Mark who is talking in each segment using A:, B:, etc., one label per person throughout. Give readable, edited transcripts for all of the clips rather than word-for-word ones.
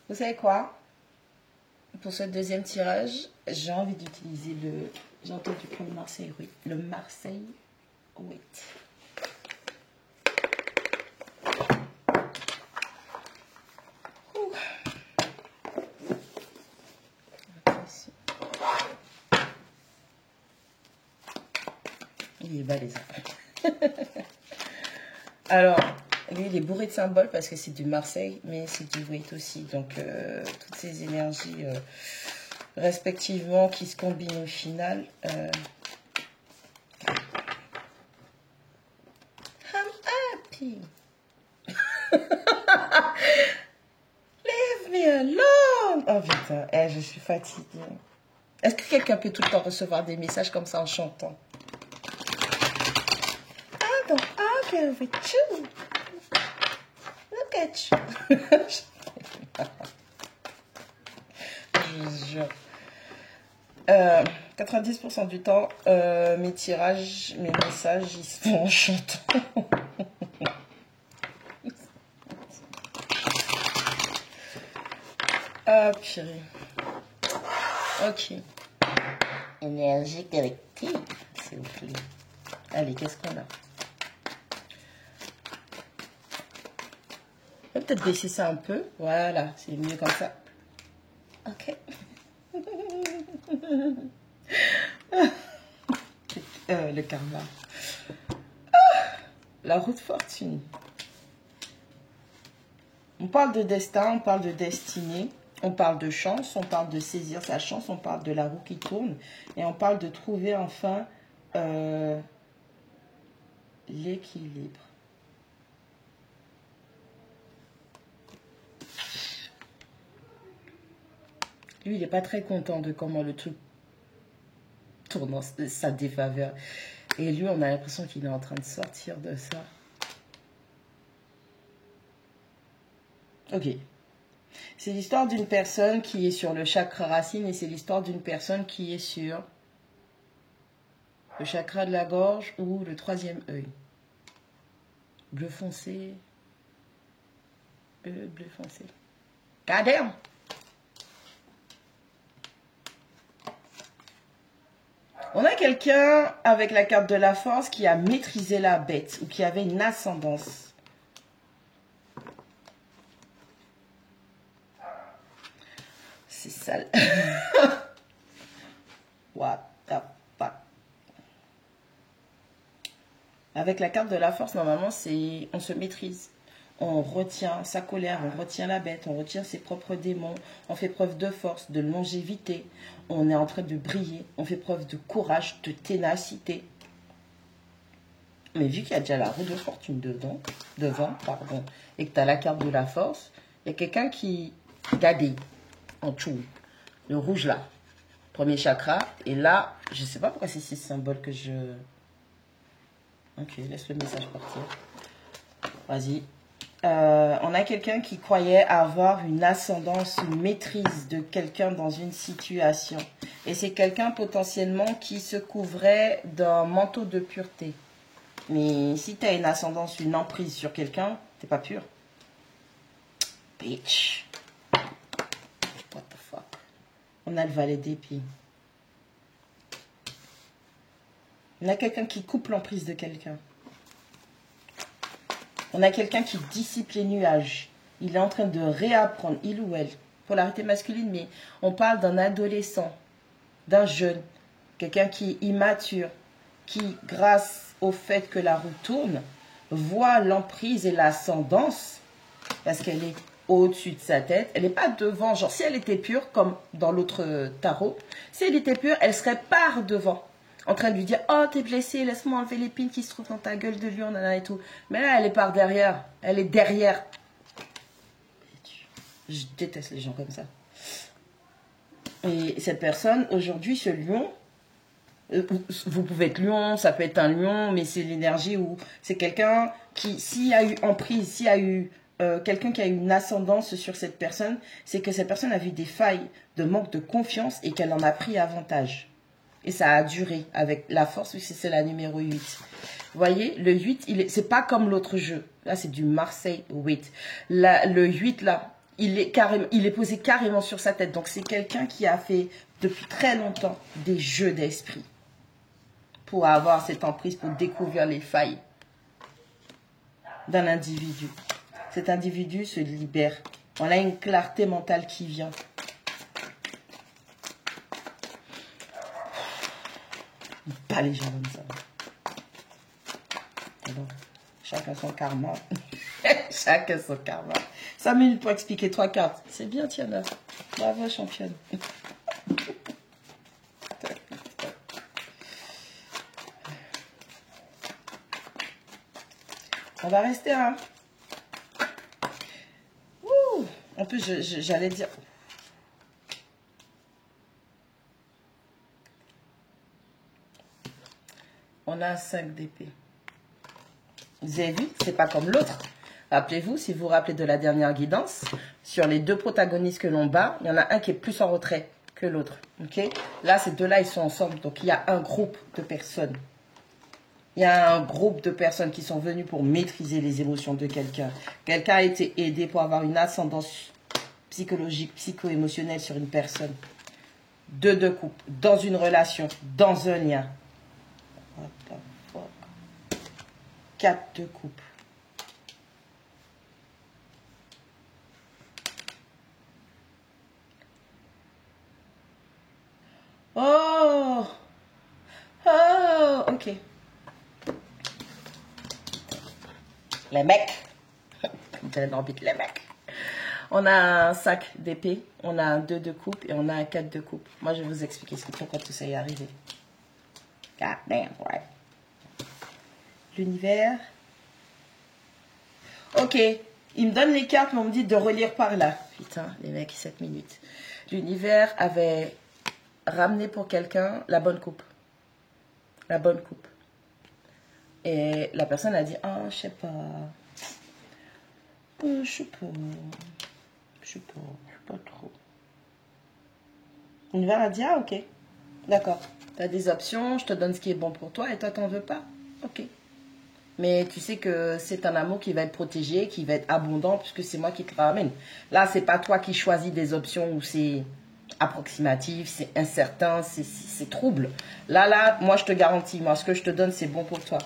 A: Vous savez quoi? Pour ce deuxième tirage, j'ai envie d'utiliser le... J'ai entendu pour le Marseille 8. Le Marseille 8. Il est balèze. Alors, lui, il est bourré de symboles parce que c'est du Marseille, mais c'est du Wait aussi. Donc, toutes ces énergies, respectivement, qui se combinent au final. I'm happy. Leave me alone. Oh putain, je suis fatiguée. Est-ce que quelqu'un peut tout le temps recevoir des messages comme ça en chantant? I don't argue with you. Look at you. Je vous jure. 90% du temps, mes tirages, mes messages, ils se font en chantant. Ah, purée. Ok. Énergie collective, s'il vous plaît. Allez, qu'est-ce qu'on a? On va peut-être baisser ça un peu. Voilà, c'est mieux comme ça. Ok. Le karma. La roue de fortune. On parle de destin, on parle de destinée, on parle de chance, on parle de saisir sa chance, on parle de la roue qui tourne et on parle de trouver enfin l'équilibre. Lui, il n'est pas très content de comment le truc tourne en sa défaveur. Et lui, on a l'impression qu'il est en train de sortir de ça. Ok. C'est l'histoire d'une personne qui est sur le chakra racine et c'est l'histoire d'une personne qui est sur le chakra de la gorge ou le troisième œil. Bleu foncé. Bleu foncé. God damn! On a quelqu'un avec la carte de la force qui a maîtrisé la bête ou qui avait une ascendance. C'est sale. What the fuck? Avec la carte de la force, normalement, c'est on se maîtrise. On retient sa colère, on retient la bête, on retient ses propres démons, on fait preuve de force, de longévité, on est en train de briller, on fait preuve de courage, de ténacité. Mais vu qu'il y a déjà la roue de fortune devant, et que tu as la carte de la force, il y a quelqu'un qui gadé en dessous, le rouge là, premier chakra, et là, je ne sais pas pourquoi c'est ces symboles que je... Ok, laisse le message partir. Vas-y. On a quelqu'un qui croyait avoir une ascendance, une maîtrise de quelqu'un dans une situation. Et c'est quelqu'un potentiellement qui se couvrait d'un manteau de pureté. Mais si tu as une ascendance, une emprise sur quelqu'un, t'es pas pur. Bitch. What the fuck. On a le valet d'épée. On a quelqu'un qui coupe l'emprise de quelqu'un. On a quelqu'un qui dissipe les nuages. Il est en train de réapprendre, il ou elle, polarité masculine, mais on parle d'un adolescent, d'un jeune, quelqu'un qui est immature, qui, grâce au fait que la roue tourne, voit l'emprise et l'ascendance, parce qu'elle est au-dessus de sa tête. Elle n'est pas devant, genre si elle était pure, comme dans l'autre tarot, si elle était pure, elle serait par devant. En train de lui dire, oh, t'es blessé, laisse-moi enlever l'épine qui se trouve dans ta gueule de lion, nana et tout. Mais là, elle est par derrière. Elle est derrière. Je déteste les gens comme ça. Et cette personne, aujourd'hui, ce lion, vous pouvez être lion, ça peut être un lion, mais c'est l'énergie où c'est quelqu'un qui, s'il y a eu emprise, s'il y a eu quelqu'un qui a eu une ascendance sur cette personne, c'est que cette personne a vu des failles de manque de confiance et qu'elle en a pris avantage. Et ça a duré avec la force, oui, c'est la numéro 8. Vous voyez, le 8, c'est pas comme l'autre jeu. Là, c'est du Marseille 8. Le 8, là, il est posé carrément sur sa tête. Donc, c'est quelqu'un qui a fait depuis très longtemps des jeux d'esprit pour avoir cette emprise, pour découvrir les failles d'un individu. Cet individu se libère. On a une clarté mentale qui vient. Pas les gens comme ça. Bon, chacun son karma. Chacun son karma. 5 minutes pour expliquer 3 cartes. C'est bien, Tiana. Bravo, championne. On va rester, hein. Ouh. En plus, j'allais dire... On a un 5 d'épée. Vous avez vu, c'est pas comme l'autre. Rappelez-vous, si vous vous rappelez de la dernière guidance, sur les 2 protagonistes que l'on bat, il y en a un qui est plus en retrait que l'autre. Okay? Là, ces deux-là, ils sont ensemble. Donc, il y a un groupe de personnes. Il y a un groupe de personnes qui sont venues pour maîtriser les émotions de quelqu'un. Quelqu'un a été aidé pour avoir une ascendance psychologique, psycho-émotionnelle sur une personne. 2 de couple, dans une relation, dans un lien. What the fuck? 4 de couple. Oh! Oh! Ok. Les mecs. J'ai envie de les mecs. On a un 5 d'épée, on a un 2 de coupe et on a un 4 de coupe. Moi, je vais vous expliquer pourquoi tout ça est arrivé. God damn, ouais. L'univers. Ok. Il me donne les cartes, mais on me dit de relire par là. Putain, les mecs, 7 minutes. L'univers avait ramené pour quelqu'un la bonne coupe. La bonne coupe. Et la personne a dit, ah, je sais pas. Je sais pas trop. L'univers a dit, ah, ok. D'accord. Tu as des options, je te donne ce qui est bon pour toi et toi, t'en veux pas. Ok. Mais tu sais que c'est un amour qui va être protégé, qui va être abondant, puisque c'est moi qui te ramène. Là, c'est pas toi qui choisis des options où c'est approximatif, c'est incertain, c'est trouble. Là, moi, je te garantis, moi, ce que je te donne, c'est bon pour toi.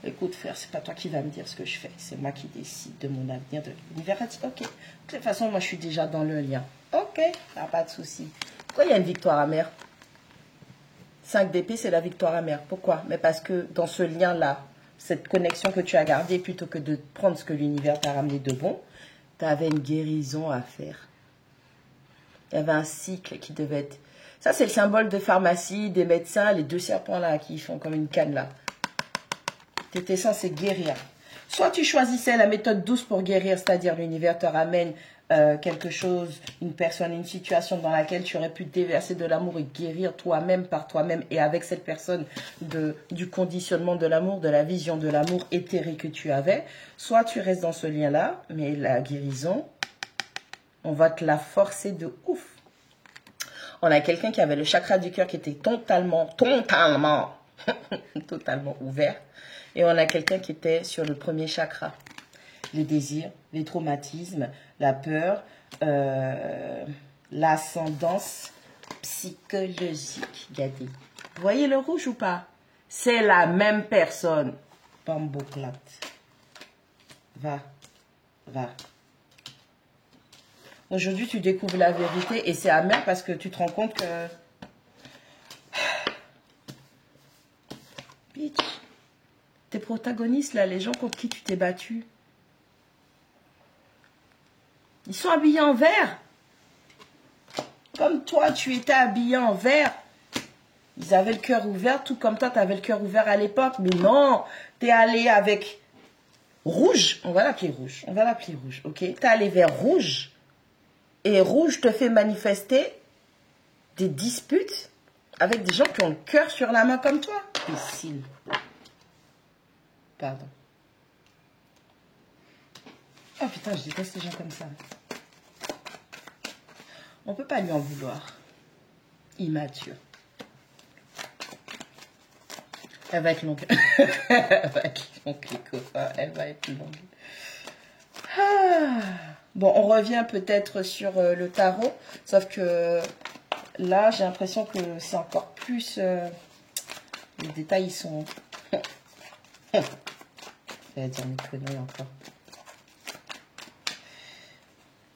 A: Écoute, frère, c'est pas toi qui vas me dire ce que je fais. C'est moi qui décide de mon avenir. L'univers a dit, ok. De toute façon, moi, je suis déjà dans le lien. Ok, pas de souci. Pourquoi il y a une victoire amère? 5 d'épée, c'est la victoire amère. Pourquoi? Mais parce que dans ce lien-là, cette connexion que tu as gardée, plutôt que de prendre ce que l'univers t'a ramené de bon, tu avais une guérison à faire. Il y avait un cycle qui devait être... Ça, c'est le symbole de pharmacie, des médecins, les 2 serpents là, qui font comme une canne là. Tu étais censé guérir. Soit tu choisissais la méthode douce pour guérir, c'est-à-dire l'univers te ramène quelque chose, une personne, une situation dans laquelle tu aurais pu déverser de l'amour et guérir toi-même par toi-même et avec cette personne du conditionnement de l'amour, de la vision de l'amour éthéré que tu avais. Soit tu restes dans ce lien-là, mais la guérison, on va te la forcer de ouf. On a quelqu'un qui avait le chakra du cœur qui était totalement ouvert. Et on a quelqu'un qui était sur le premier chakra. Les désirs, les traumatismes, la peur, l'ascendance psychologique. Regardez. Vous voyez le rouge ou pas? C'est la même personne. Bamboclate. Va. Aujourd'hui, tu découvres la vérité et c'est amer parce que tu te rends compte que... Bitch. Tes protagonistes, là, les gens contre qui tu t'es battu, ils sont habillés en vert. Comme toi, tu étais habillé en vert. Ils avaient le cœur ouvert, tout comme toi, tu avais le cœur ouvert à l'époque. Mais non, tu es allé avec rouge. On va l'appeler rouge. Ok? Tu es allé vers rouge. Et rouge te fait manifester des disputes avec des gens qui ont le cœur sur la main comme toi. Imbécile. Pardon. Oh putain, je déteste les gens comme ça. On peut pas lui en vouloir. Immature. Elle va être longue. Elle va être longue, les copains. Elle va être longue. Ah. Bon, on revient peut-être sur le tarot, sauf que là, j'ai l'impression que c'est encore plus... les détails, ils sont... Je vais dire mes conneries encore.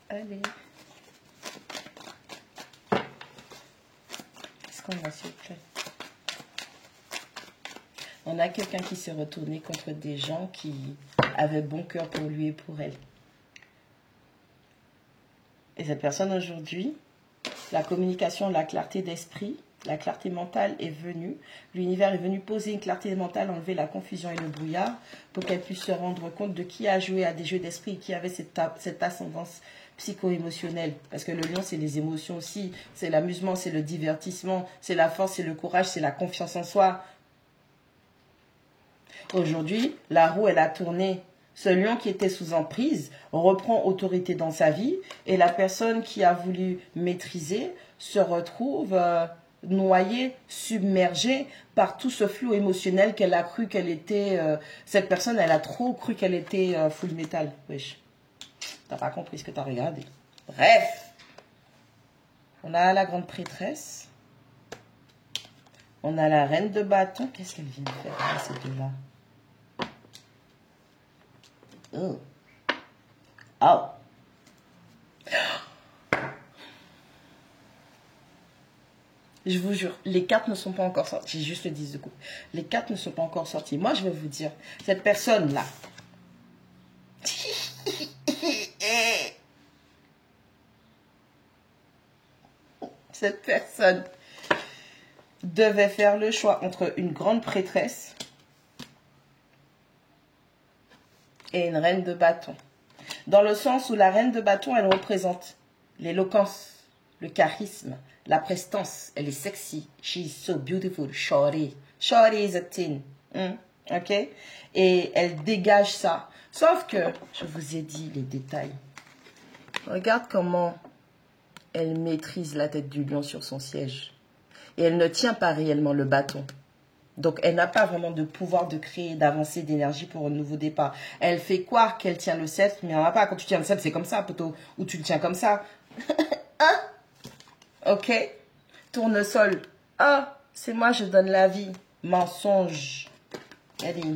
A: Allez. Qu'est-ce qu'on a, s'il vous plaît? On a quelqu'un qui s'est retourné contre des gens qui avaient bon cœur pour lui et pour elle. Et cette personne aujourd'hui, la communication, la clarté d'esprit, la clarté mentale est venue. L'univers est venu poser une clarté mentale, enlever la confusion et le brouillard pour qu'elle puisse se rendre compte de qui a joué à des jeux d'esprit, qui avait cette ascendance psycho-émotionnelle. Parce que le lion, c'est les émotions aussi. C'est l'amusement, c'est le divertissement, c'est la force, c'est le courage, c'est la confiance en soi. Aujourd'hui, la roue, elle a tourné. Ce lion qui était sous emprise reprend autorité dans sa vie et la personne qui a voulu maîtriser se retrouve noyée, submergée par tout ce flot émotionnel qu'elle a cru qu'elle était... cette personne, elle a trop cru qu'elle était full metal. Wesh, t'as pas compris ce que t'as regardé. Bref, on a la grande prêtresse. On a la reine de bâton. Qu'est-ce qu'elle vient de faire là, ces deux-là? Oh. Oh. Je vous jure, les cartes ne sont pas encore sorties. J'ai juste le 10 de coupe. Les cartes ne sont pas encore sorties. Moi, je vais vous dire, cette personne-là, cette personne devait faire le choix entre une grande prêtresse et une reine de bâton. Dans le sens où la reine de bâton, elle représente l'éloquence, le charisme, la prestance. Elle est sexy. She's so beautiful. Shorty. Shorty is a teen. OK? Et elle dégage ça. Sauf que, je vous ai dit les détails. Regarde comment elle maîtrise la tête du lion sur son siège. Et elle ne tient pas réellement le bâton. Donc, elle n'a pas vraiment de pouvoir de créer, d'avancer, d'énergie pour un nouveau départ. Elle fait croire qu'elle tient le sceptre, mais il n'y en a pas. Quand tu tiens le sceptre, c'est comme ça, plutôt. Ou tu le tiens comme ça. Hein? OK? Tournesol. Ah, c'est moi, je donne la vie. Mensonge. Gadi.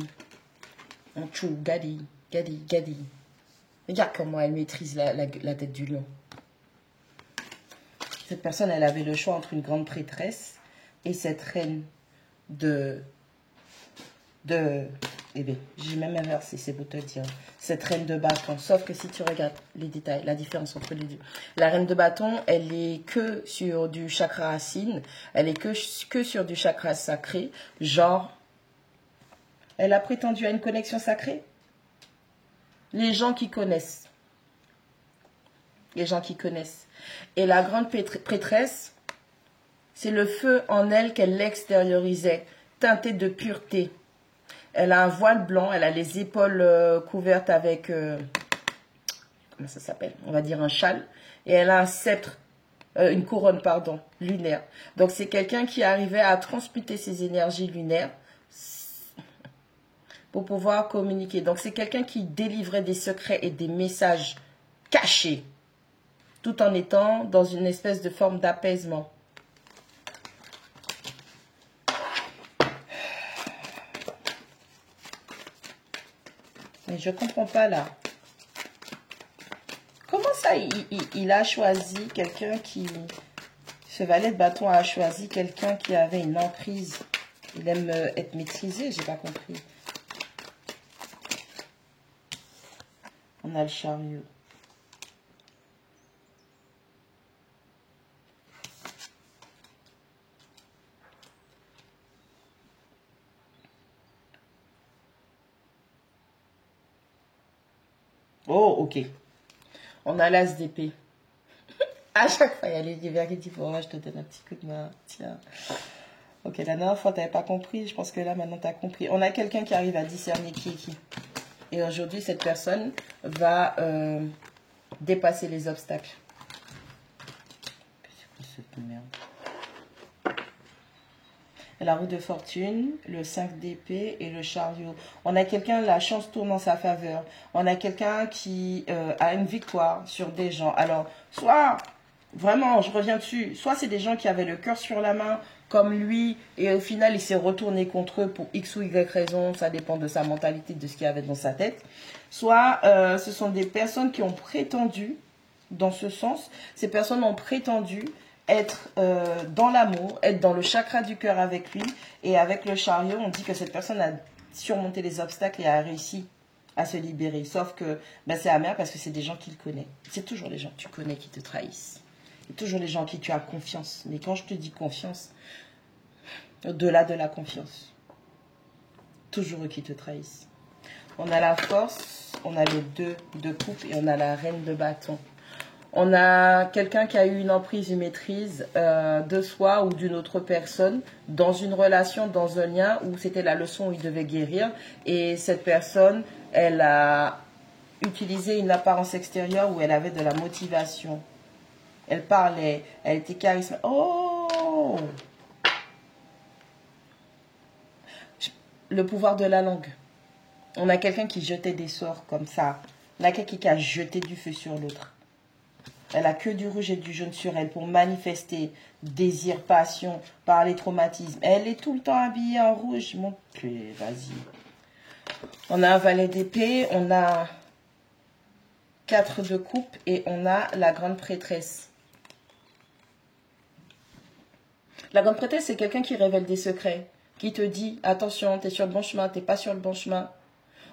A: On chou, gadi, gadi, gadi. Regarde comment elle maîtrise la tête du lion. Cette personne, elle avait le choix entre une grande prêtresse et cette reine eh bien, j'ai même inversé, c'est pour te dire. Cette reine de bâton. Sauf que si tu regardes les détails, la différence entre les deux. La reine de bâton, elle est que sur du chakra racine. Elle est que sur du chakra sacré. Genre, elle a prétendu à une connexion sacrée. Les gens qui connaissent. Les gens qui connaissent. Et la grande prêtresse, c'est le feu en elle qu'elle l'extériorisait, teinté de pureté. Elle a un voile blanc, elle a les épaules couvertes avec, comment ça s'appelle? On va dire un châle. Et elle a un sceptre, une couronne, pardon, lunaire. Donc c'est quelqu'un qui arrivait à transmuter ses énergies lunaires pour pouvoir communiquer. Donc c'est quelqu'un qui délivrait des secrets et des messages cachés, tout en étant dans une espèce de forme d'apaisement. Mais je comprends pas là. Comment ça, il a choisi quelqu'un qui... Ce valet de bâton a choisi quelqu'un qui avait une emprise. Il aime être maîtrisé, j'ai pas compris. On a le chariot. Oh, ok. On a l'as d'épée. À chaque fois, il y a les divers qui disent, oh, je te donne un petit coup de main. Tiens. Ok, la dernière fois, tu n'avais pas compris. Je pense que là, maintenant, tu as compris. On a quelqu'un qui arrive à discerner qui est qui. Et aujourd'hui, cette personne va dépasser les obstacles. C'est quoi cette merde? la roue de fortune, le 5 d'épée et le chariot. On a quelqu'un, la chance tourne en sa faveur. On a quelqu'un qui a une victoire sur des gens. Alors, soit, vraiment, je reviens dessus, soit c'est des gens qui avaient le cœur sur la main, comme lui, et au final, il s'est retourné contre eux pour X ou Y raison, ça dépend de sa mentalité, de ce qu'il y avait dans sa tête. Soit, ce sont des personnes qui ont prétendu, dans ce sens, ces personnes ont prétendu être dans l'amour, être dans le chakra du cœur avec lui, et avec le chariot, on dit que cette personne a surmonté les obstacles et a réussi à se libérer. Sauf que ben, c'est amer parce que c'est des gens qu'il connaît. C'est toujours les gens que tu connais qui te trahissent. C'est toujours les gens en qui tu as confiance. Mais quand je te dis confiance, au-delà de la confiance, toujours eux qui te trahissent. On a la force, on a le 2 de coupe et on a la reine de bâton. On a quelqu'un qui a eu une emprise, une maîtrise de soi ou d'une autre personne dans une relation, dans un lien où c'était la leçon où il devait guérir. Et cette personne, elle a utilisé une apparence extérieure où elle avait de la motivation. Elle parlait, elle était charismatique. Oh! Le pouvoir de la langue. On a quelqu'un qui jetait des sorts comme ça. On a quelqu'un qui a jeté du feu sur l'autre. Elle a que du rouge et du jaune sur elle pour manifester désir, passion, par les traumatismes. Elle est tout le temps habillée en rouge. Mon Dieu, vas-y. On a un valet d'épée, on a 4 de coupe et on a la grande prêtresse. La grande prêtresse, c'est quelqu'un qui révèle des secrets, qui te dit, attention, tu es sur le bon chemin, tu n'es pas sur le bon chemin.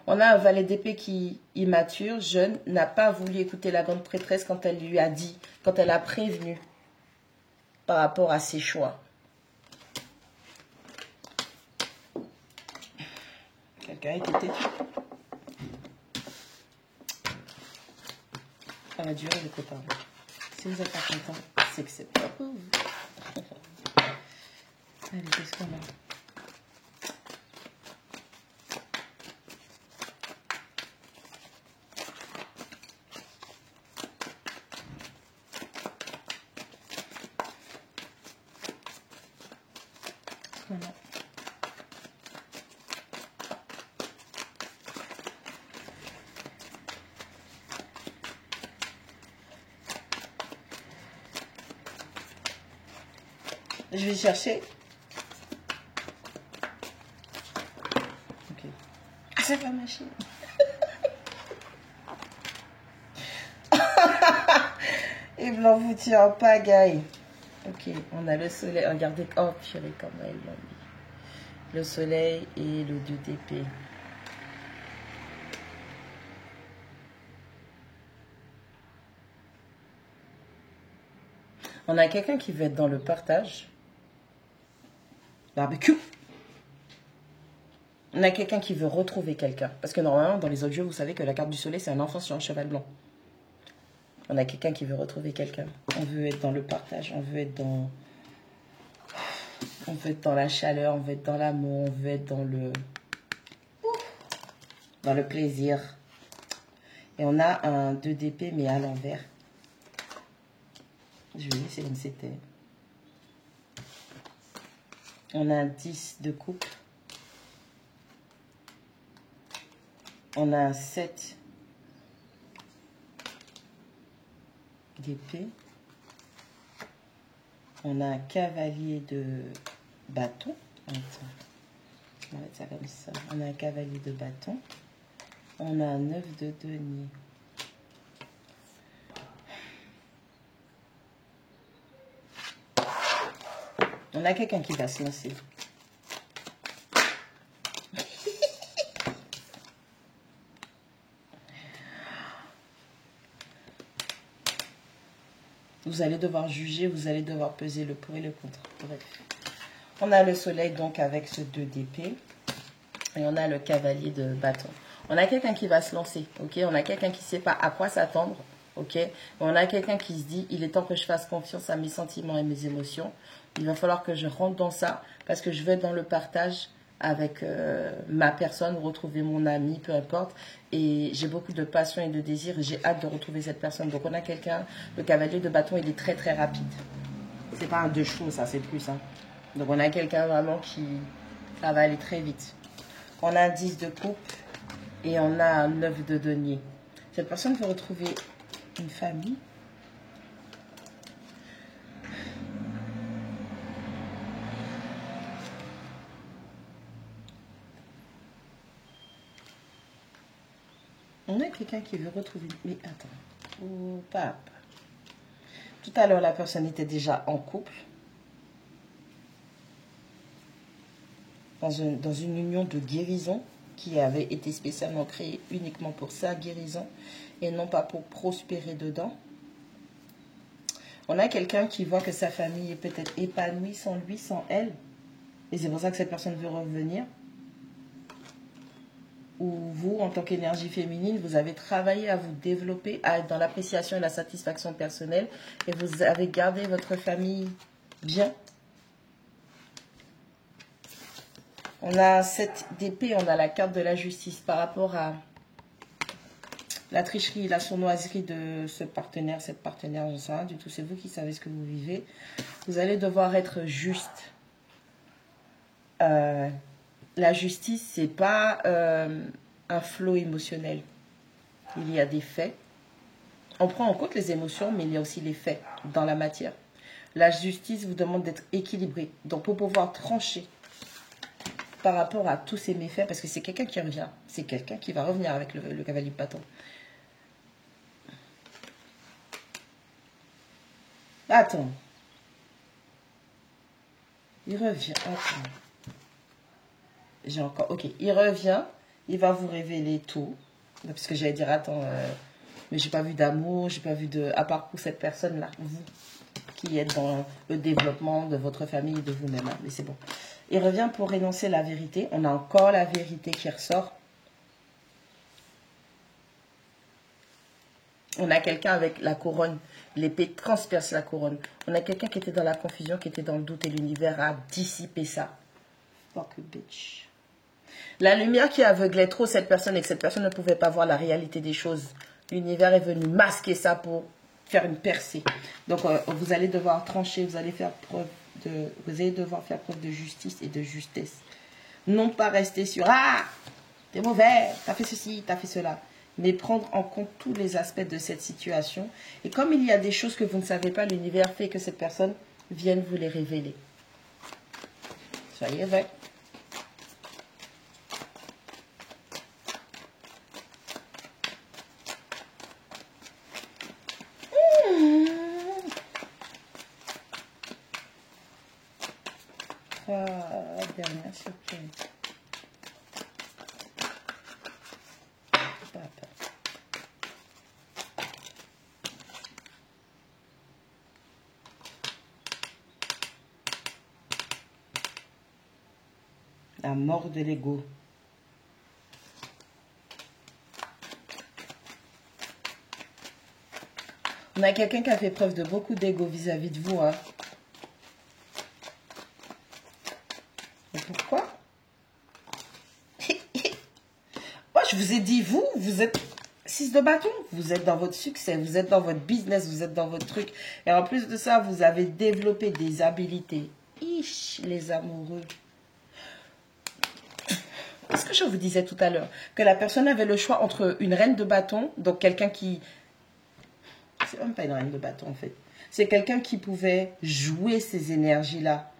A: On a un valet d'épée qui, immature, jeune, n'a pas voulu écouter la grande prêtresse quand elle lui a dit, quand elle a prévenu par rapport à ses choix. Quelqu'un était têtu. Ça va durer le copain. Si vous n'êtes pas content, c'est que c'est pas pour vous. Allez, qu'est-ce qu'on a ? Je vais chercher. Ok. C'est pas ma machine. Et blanc vous tient en pagaille. Ok, on a le soleil. Regardez, oh purée, comment elle l'a mis. Le soleil et le 2 d'épée. On a quelqu'un qui veut être dans le partage. Barbecue. On a quelqu'un qui veut retrouver quelqu'un. Parce que normalement, dans les autres jeux, vous savez que la carte du soleil, c'est un enfant sur un cheval blanc. On a quelqu'un qui veut retrouver quelqu'un. On veut être dans le partage. On veut être dans la chaleur. On veut être dans l'amour. On veut être dans le plaisir. Et on a un 2 d'épée, mais à l'envers. Je vais laisser comme c'était. On a un 10 de coupe. On a un 7 d'épée. On a un cavalier de bâton. Attends. On va mettre ça comme ça. On a un cavalier de bâton. On a un 9 de denier. On a quelqu'un qui va se lancer. Vous allez devoir juger, vous allez devoir peser le pour et le contre. Bref. On a le soleil donc avec ce 2 d'épée. Et on a le cavalier de bâton. On a quelqu'un qui va se lancer. Ok. On a quelqu'un qui ne sait pas à quoi s'attendre. Ok. On a quelqu'un qui se dit, il est temps que je fasse confiance à mes sentiments et mes émotions. Il va falloir que je rentre dans ça parce que je veux être dans le partage avec ma personne, retrouver mon ami, peu importe. Et j'ai beaucoup de passion et de désir et j'ai hâte de retrouver cette personne. Donc on a quelqu'un, le cavalier de bâton, il est très très rapide. C'est pas un 2 chevaux, ça, c'est plus ça. Donc on a quelqu'un vraiment qui... Ça va aller très vite. On a un 10 de coupe et on a un 9 de denier. Cette personne veut retrouver une famille. On a quelqu'un qui veut retrouver... Mais attends. Oh, pape. Tout à l'heure, la personne était déjà en couple. Dans une union de guérison qui avait été spécialement créée uniquement pour sa guérison et non pas pour prospérer dedans. On a quelqu'un qui voit que sa famille est peut-être épanouie sans lui, sans elle. Et c'est pour ça que cette personne veut revenir. Ou vous, en tant qu'énergie féminine, vous avez travaillé à vous développer, à être dans l'appréciation et la satisfaction personnelle. Et vous avez gardé votre famille bien. On a 7 d'épée, on a la carte de la justice par rapport à la tricherie, la sournoiserie de ce partenaire, cette partenaire, je ne sais pas du tout, c'est vous qui savez ce que vous vivez. Vous allez devoir être juste. La justice, c'est pas un flot émotionnel. Il y a des faits. On prend en compte les émotions, mais il y a aussi les faits dans la matière. La justice vous demande d'être équilibré. Donc, pour pouvoir trancher par rapport à tous ces méfaits, parce que c'est quelqu'un qui revient. C'est quelqu'un qui va revenir avec le cavalier de bâton. Attends. Il revient. Attends. J'ai encore... Ok, il revient. Il va vous révéler tout. Parce que j'allais dire, attends, mais j'ai pas vu d'amour, j'ai pas vu de... À part pour cette personne-là, vous, qui êtes dans le développement de votre famille et de vous-même. Mais c'est bon. Il revient pour énoncer la vérité. On a encore la vérité qui ressort. On a quelqu'un avec la couronne. L'épée transperce la couronne. On a quelqu'un qui était dans la confusion, qui était dans le doute. Et l'univers a dissipé ça. Fuck a bitch. La lumière qui aveuglait trop cette personne et que cette personne ne pouvait pas voir la réalité des choses. L'univers est venu masquer ça pour faire une percée. Donc, vous allez devoir trancher. Vous allez devoir faire preuve de justice et de justesse. Non pas rester sur « Ah, t'es mauvais, t'as fait ceci, t'as fait cela ». Mais prendre en compte tous les aspects de cette situation. Et comme il y a des choses que vous ne savez pas, l'univers fait que cette personne vienne vous les révéler. Soyez vrai. Dernière surprise. La mort de l'ego. On a quelqu'un qui a fait preuve de beaucoup d'ego vis-à-vis de vous. Hein. Et pourquoi? Moi, je vous ai dit, vous êtes 6 de bâton. Vous êtes dans votre succès, vous êtes dans votre business, vous êtes dans votre truc. Et en plus de ça, vous avez développé des habilités. Ich, les amoureux. Ce que je vous disais tout à l'heure, que la personne avait le choix entre une reine de bâton, donc quelqu'un qui... C'est même pas une reine de bâton en fait. C'est quelqu'un qui pouvait jouer ces énergies-là.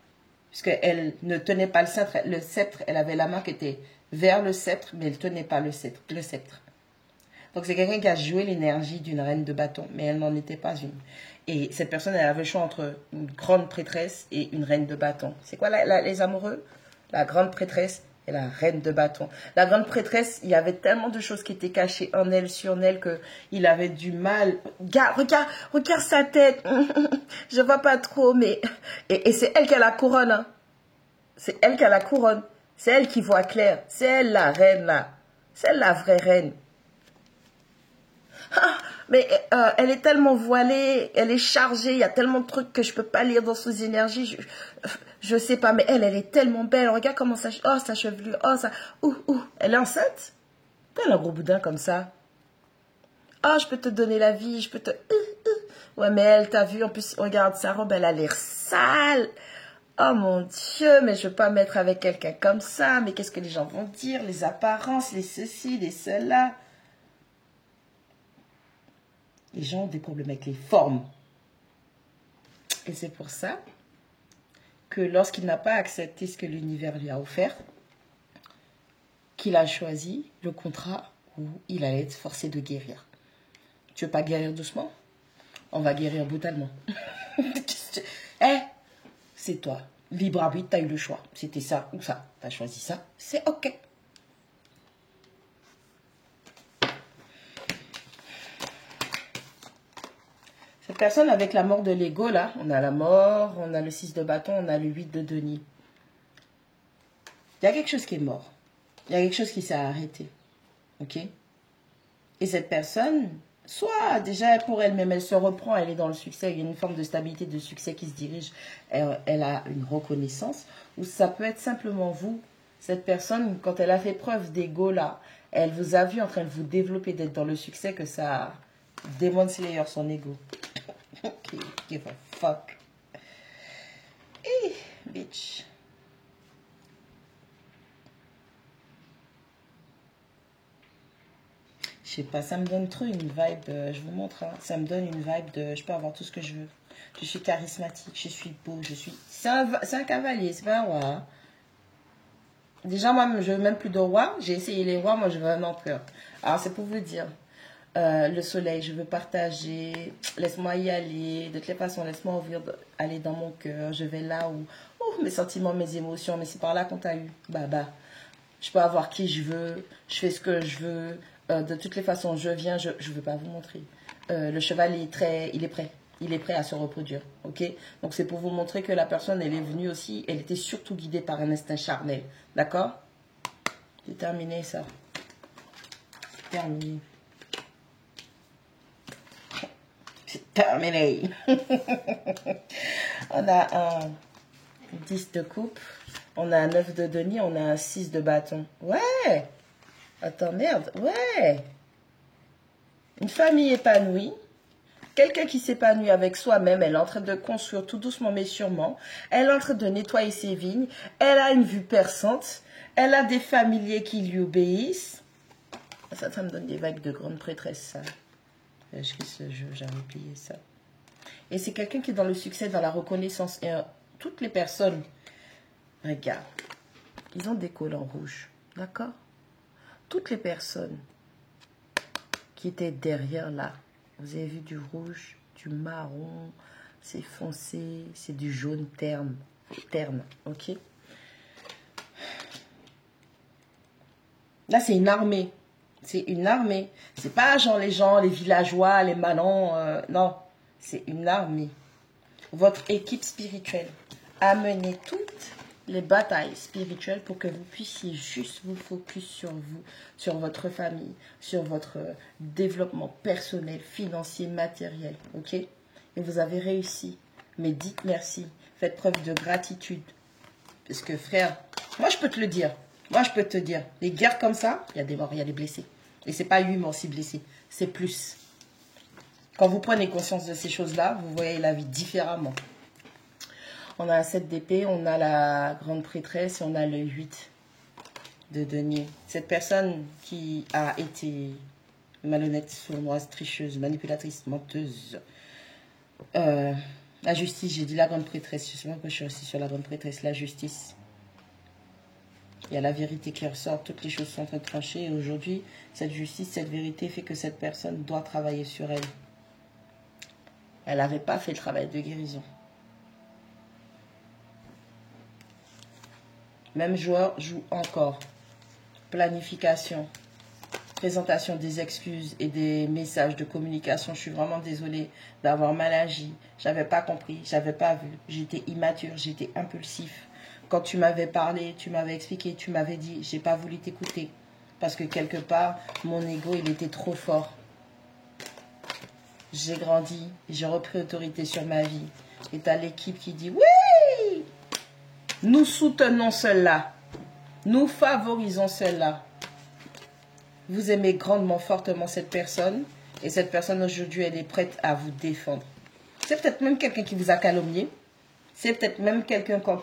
A: Puisqu'elle ne tenait pas le sceptre. Le sceptre, elle avait la main qui était vers le sceptre, mais elle ne tenait pas le sceptre. Donc c'est quelqu'un qui a joué l'énergie d'une reine de bâton, mais elle n'en était pas une. Et cette personne, elle avait le choix entre une grande prêtresse et une reine de bâton. C'est quoi les amoureux? La grande prêtresse et la reine de bâton. La grande prêtresse, il y avait tellement de choses qui étaient cachées en elle, sur elle, qu'il avait du mal. Regarde sa tête. Je vois pas trop, mais... Et c'est elle qui a la couronne. Hein. C'est elle qui a la couronne. C'est elle qui voit clair. C'est elle la reine, là. C'est elle la vraie reine. Ah, mais elle est tellement voilée, elle est chargée, il y a tellement de trucs que je peux pas lire dans ses énergies. Je sais pas, mais elle est tellement belle. Regarde comment ça... Oh, sa chevelure. Oh, ça... Elle est enceinte? T'as un gros boudin comme ça. Oh, je peux te donner la vie, je peux te... Ouais, mais elle, t'as vu, en plus, regarde, sa robe, elle a l'air sale. Oh mon Dieu, mais je veux pas mettre avec quelqu'un comme ça. Mais qu'est-ce que les gens vont dire? Les apparences, les ceci, les cela. Les gens ont des problèmes avec les formes. Et c'est pour ça que lorsqu'il n'a pas accepté ce que l'univers lui a offert, qu'il a choisi le contrat où il allait être forcé de guérir. Tu veux pas guérir doucement? On va guérir brutalement. Eh, c'est toi. Libre arbitre, tu as eu le choix. C'était ça ou ça. Tu as choisi ça, c'est OK. Cette personne avec la mort de l'ego, là, on a la mort, on a le 6 de bâton, on a le 8 de denier. Il y a quelque chose qui est mort. Il y a quelque chose qui s'est arrêté. OK? Et cette personne, soit déjà pour elle-même, elle se reprend, elle est dans le succès, il y a une forme de stabilité, de succès qui se dirige, elle a une reconnaissance, ou ça peut être simplement vous, cette personne, quand elle a fait preuve d'ego là, elle vous a vu en train de vous développer, d'être dans le succès, que ça Demon Slayer son ego. Give a fuck. Bitch. Je sais pas, ça me donne trop une vibe, je vous montre, hein, ça me donne une vibe de je peux avoir tout ce que je veux. Je suis charismatique, je suis beau, je suis... C'est un cavalier, c'est pas un roi. Hein. Déjà, moi, je veux même plus de roi. J'ai essayé les rois, moi, je veux un empereur. Alors, c'est pour vous dire. Le soleil, je veux partager. Laisse-moi y aller. De toutes les façons, laisse-moi aller dans mon cœur. Je vais là où mes sentiments, mes émotions, mais c'est par là qu'on t'a eu. Bah. Je peux avoir qui je veux. Je fais ce que je veux. De toutes les façons, je viens. Je ne veux pas vous montrer. Le cheval, il est prêt. Il est prêt à se reproduire, ok? Donc, c'est pour vous montrer que la personne, elle est venue aussi, elle était surtout guidée par un instinct charnel, d'accord? C'est terminé, ça. Terminé. C'est terminé. On a un 10 de coupe, on a un 9 de denier, on a un 6 de bâton. Ouais! Attends, merde, ouais! Une famille épanouie. Quelqu'un qui s'épanouit avec soi-même, elle est en train de construire tout doucement mais sûrement. Elle est en train de nettoyer ses vignes. Elle a une vue perçante. Elle a des familiers qui lui obéissent. Ça me donne des vagues de grande prêtresse, ça. Je ris ce jeu, j'avais oublié ça. Et c'est quelqu'un qui est dans le succès, dans la reconnaissance. Et toutes les personnes, regarde, ils ont des collants rouges, d'accord? Toutes les personnes qui étaient derrière là, vous avez vu du rouge, du marron, c'est foncé, c'est du jaune terne, ok? Là, c'est une armée. C'est une armée. C'est pas genre les villageois, les manants. Non, c'est une armée. Votre équipe spirituelle a mené toutes les batailles spirituelles pour que vous puissiez juste vous focus sur vous, sur votre famille, sur votre développement personnel, financier, matériel. Ok? Et vous avez réussi. Mais dites merci. Faites preuve de gratitude. Parce que frère, moi je peux te le dire. Moi je peux te dire. Les guerres comme ça, il y a des morts, il y a des blessés. Et c'est pas 8 morts, 6 blessés. C'est plus. Quand vous prenez conscience de ces choses-là, vous voyez la vie différemment. On a un 7 d'épée, on a la grande prêtresse et on a le 8 de denier. Cette personne qui a été malhonnête, sournoise, tricheuse, manipulatrice, menteuse. La justice, j'ai dit la grande prêtresse. Je sais pas pourquoi je suis restée sur la grande prêtresse. La justice. Il y a la vérité qui ressort. Toutes les choses sont en train de trancher. Et aujourd'hui, cette justice, cette vérité fait que cette personne doit travailler sur elle. Elle n'avait pas fait le travail de guérison. Même joueur joue encore. Planification. Présentation des excuses et des messages de communication. Je suis vraiment désolée d'avoir mal agi. J'avais pas compris, j'avais pas vu. J'étais immature, j'étais impulsif. Quand tu m'avais parlé, tu m'avais expliqué, tu m'avais dit, j'ai pas voulu t'écouter. Parce que quelque part, mon ego, il était trop fort. J'ai grandi, j'ai repris autorité sur ma vie. Et t'as l'équipe qui dit, oui, nous soutenons cela. Nous favorisons cela. Vous aimez grandement, fortement cette personne. Et cette personne, aujourd'hui, elle est prête à vous défendre. C'est peut-être même quelqu'un qui vous a calomnié. C'est peut-être même quelqu'un quand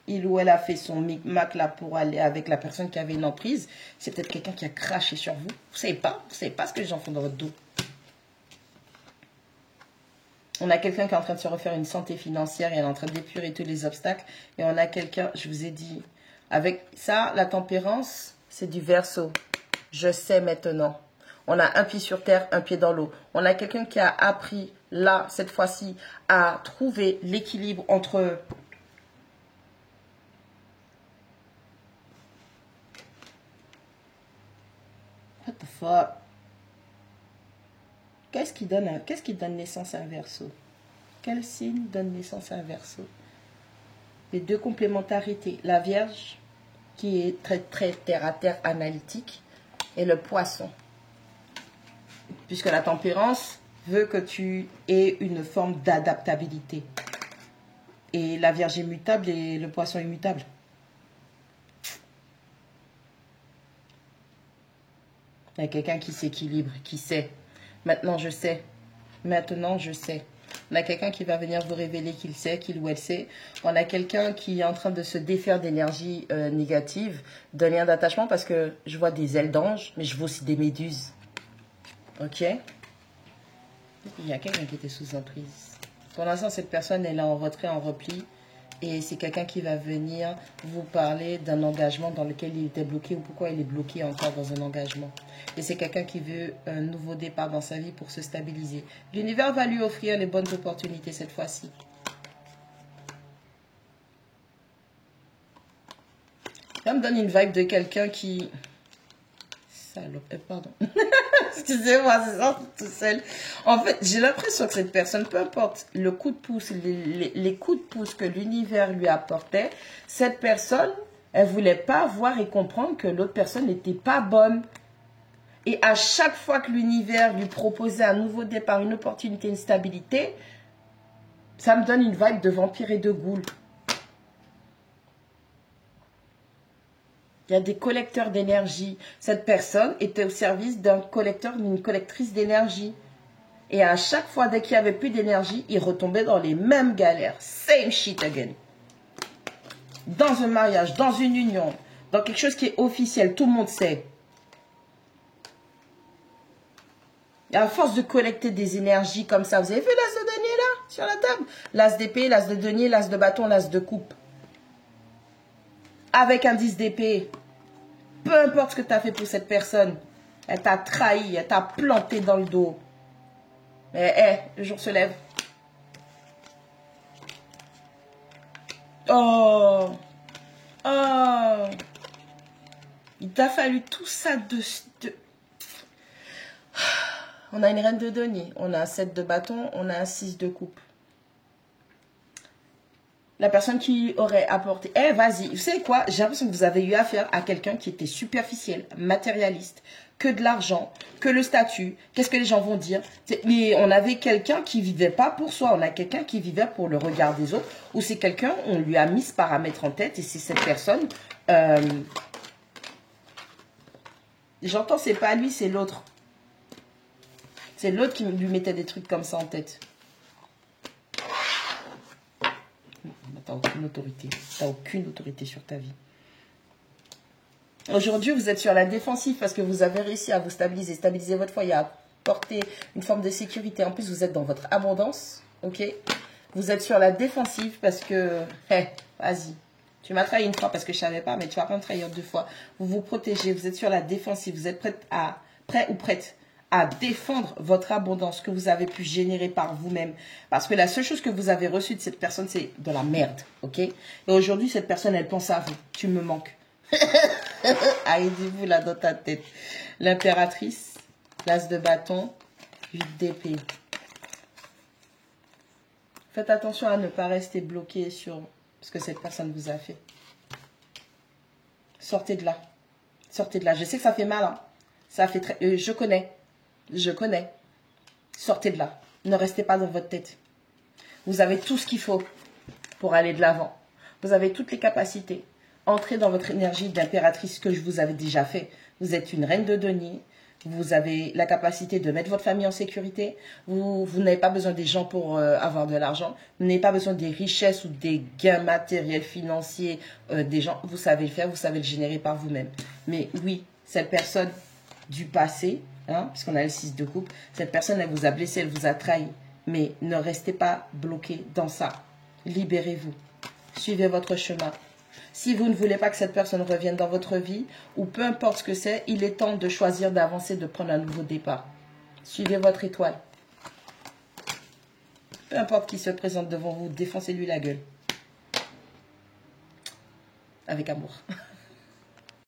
A: il ou elle a fait son micmac là pour aller avec la personne qui avait une emprise. C'est peut-être quelqu'un qui a craché sur vous. Vous savez pas ce que les gens font dans votre dos. On a quelqu'un qui est en train de se refaire une santé financière et elle est en train d'épurer tous les obstacles. Et on a quelqu'un, je vous ai dit, avec ça, la tempérance, c'est du Verseau. Je sais maintenant. On a un pied sur terre, un pied dans l'eau. On a quelqu'un qui a appris, là, cette fois-ci, à trouver l'équilibre entre... What the fuck? Qu'est-ce qui donne naissance à un Verseau? Quel signe donne naissance à un Verseau? Les deux complémentarités. La Vierge, qui est très, très terre-à-terre analytique, et le Poisson. Puisque la tempérance veut que tu aies une forme d'adaptabilité. Et la Vierge est mutable et le Poisson est mutable. Il y a quelqu'un qui s'équilibre, qui sait. Maintenant, je sais. Maintenant, je sais. On a quelqu'un qui va venir vous révéler qu'il sait, qu'il ou elle sait. On a quelqu'un qui est en train de se défaire d'énergie négative, de liens d'attachement, parce que je vois des ailes d'ange, mais je vois aussi des méduses. Ok? Il y a quelqu'un qui était sous emprise. Pour l'instant, cette personne, elle est en retrait, en repli. Et c'est quelqu'un qui va venir vous parler d'un engagement dans lequel il était bloqué ou pourquoi il est bloqué encore dans un engagement. Et c'est quelqu'un qui veut un nouveau départ dans sa vie pour se stabiliser. L'univers va lui offrir les bonnes opportunités cette fois-ci. Ça me donne une vibe de quelqu'un qui... Salope, pardon. Excusez-moi, c'est ça tout seul. En fait, j'ai l'impression que cette personne, peu importe le coup de pouce, les coups de pouce que l'univers lui apportait, cette personne, elle ne voulait pas voir et comprendre que l'autre personne n'était pas bonne. Et à chaque fois que l'univers lui proposait un nouveau départ, une opportunité, une stabilité, ça me donne une vibe de vampire et de ghoul. Il y a des collecteurs d'énergie. Cette personne était au service d'un collecteur, d'une collectrice d'énergie. Et à chaque fois, dès qu'il n'y avait plus d'énergie, il retombait dans les mêmes galères. Same shit again. Dans un mariage, dans une union, dans quelque chose qui est officiel, tout le monde sait. Et à force de collecter des énergies comme ça, vous avez vu l'as de denier là, sur la table? L'as d'épée, l'as de denier, l'as de bâton, l'as de coupe. Avec un 10 d'épée. Peu importe ce que tu as fait pour cette personne, elle t'a trahi, elle t'a planté dans le dos. Mais le jour se lève. Oh, oh, il t'a fallu tout ça de... On a une reine de denier, on a un 7 de bâton, on a un 6 de coupe. La personne qui aurait apporté... vas-y, vous savez quoi? J'ai l'impression que vous avez eu affaire à quelqu'un qui était superficiel, matérialiste, que de l'argent, que le statut. Qu'est-ce que les gens vont dire? Mais on avait quelqu'un qui vivait pas pour soi. On a quelqu'un qui vivait pour le regard des autres. Ou c'est quelqu'un, on lui a mis ce paramètre en tête et c'est cette personne... J'entends, c'est pas lui, c'est l'autre. C'est l'autre qui lui mettait des trucs comme ça en tête. T'as aucune autorité. T'as aucune autorité sur ta vie. Aujourd'hui, vous êtes sur la défensive parce que vous avez réussi à vous stabiliser, stabiliser votre foyer, à porter une forme de sécurité. En plus, vous êtes dans votre abondance, ok? Vous êtes sur la défensive parce que, vas-y, tu m'as trahi une fois parce que je savais pas, mais tu vas pas me trahir deux fois. Vous vous protégez, vous êtes sur la défensive, vous êtes prêt ou prête à défendre votre abondance que vous avez pu générer par vous-même. Parce que la seule chose que vous avez reçue de cette personne, c'est de la merde, ok? Et aujourd'hui, cette personne, elle pense à vous. Tu me manques. Aidez-vous là dans ta tête. L'impératrice, l'as de bâton, 8 d'épée. Faites attention à ne pas rester bloqué sur ce que cette personne vous a fait. Sortez de là. Sortez de là. Je sais que ça fait mal, hein. Ça fait très... je connais. Je connais. Sortez de là. Ne restez pas dans votre tête. Vous avez tout ce qu'il faut pour aller de l'avant. Vous avez toutes les capacités. Entrez dans votre énergie d'impératrice que je vous avais déjà fait. Vous êtes une reine de denier. Vous avez la capacité de mettre votre famille en sécurité. Vous n'avez pas besoin des gens pour avoir de l'argent. Vous n'avez pas besoin des richesses ou des gains matériels, financiers des gens. Vous savez le faire, vous savez le générer par vous-même. Mais oui, cette personne du passé, hein, puisqu'on a le 6 de coupe, cette personne, elle vous a blessé, elle vous a trahi. Mais ne restez pas bloqué dans ça. Libérez-vous. Suivez votre chemin. Si vous ne voulez pas que cette personne revienne dans votre vie, ou peu importe ce que c'est, il est temps de choisir d'avancer, de prendre un nouveau départ. Suivez votre étoile. Peu importe qui se présente devant vous, défoncez-lui la gueule. Avec amour.